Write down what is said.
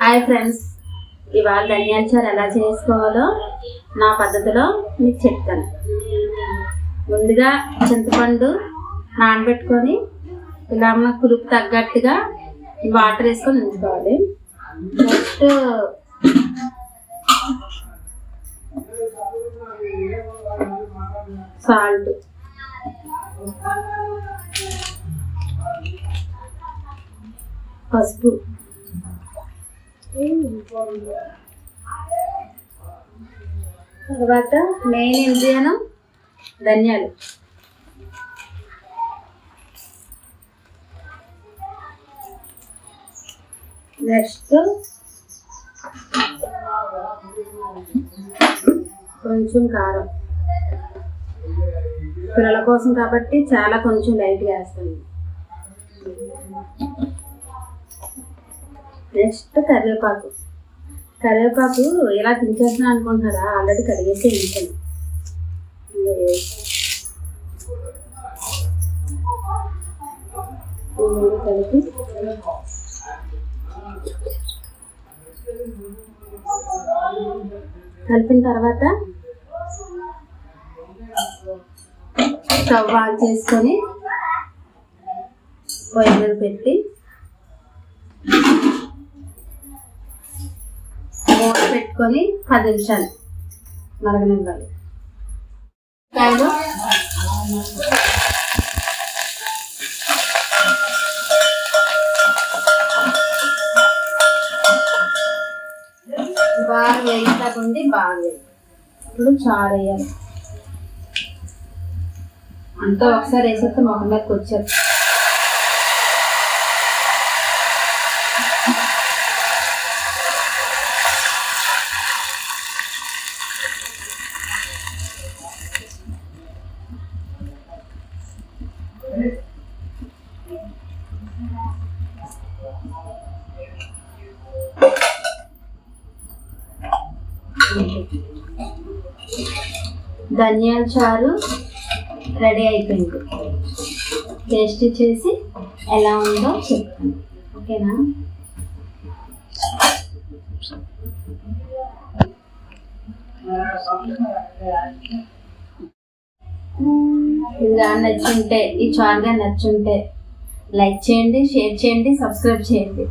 Hi friends, ఇవాళ ధనియాల చారు ఎలా చేసుకోవాలో నా పద్ధతిలో మీకు చెప్తాను. ముందుగా చింతపండు నానబెట్టుకొని ఇలా పులుపు తగ్గట్టుగా వాటర్ వేసుకొని ఉంచుకోవాలి. నెక్స్ట్ సాల్ట్, పసుపు, తర్వాత మెయిన్ ఇంగ్రీడియన్ ధనియాలు, నెక్స్ట్ కొంచెం కారం. పిల్లల కోసం కాబట్టి చాలా కొంచెం లైట్గా వేస్తాను. నెక్స్ట్ కరివేపాకు. కరివేపాకు ఇలా తించేస్తున్నా అనుకుంటున్నారా? ఆల్రెడీ కడిగేసి ఉంచాను. కలిపి కలిపిన తర్వాత స్టవ్ ఆన్ చేసుకొని పొయ్యి మీద పెట్టి మూత పెట్టుకొని 10 నిమిషాలు మరగనివ్వాలి. కాయలు బాగా వేయించకుండా బాగా ఇప్పుడు చారు వేయాలి. అంతా ఒకసారి వేసేస్తే మొహం మీదకి వచ్చారు. ధనియాల చారు రెడీ అయిపోయింది. టేస్ట్ చేసి ఎలా ఉందో చెప్తాను, ఓకేనా? ఇలా నచ్చుంటే, ఈ చారుగా నచ్చుంటే లైక్ చేయండి, షేర్ చేయండి, సబ్స్క్రైబ్ చేయండి.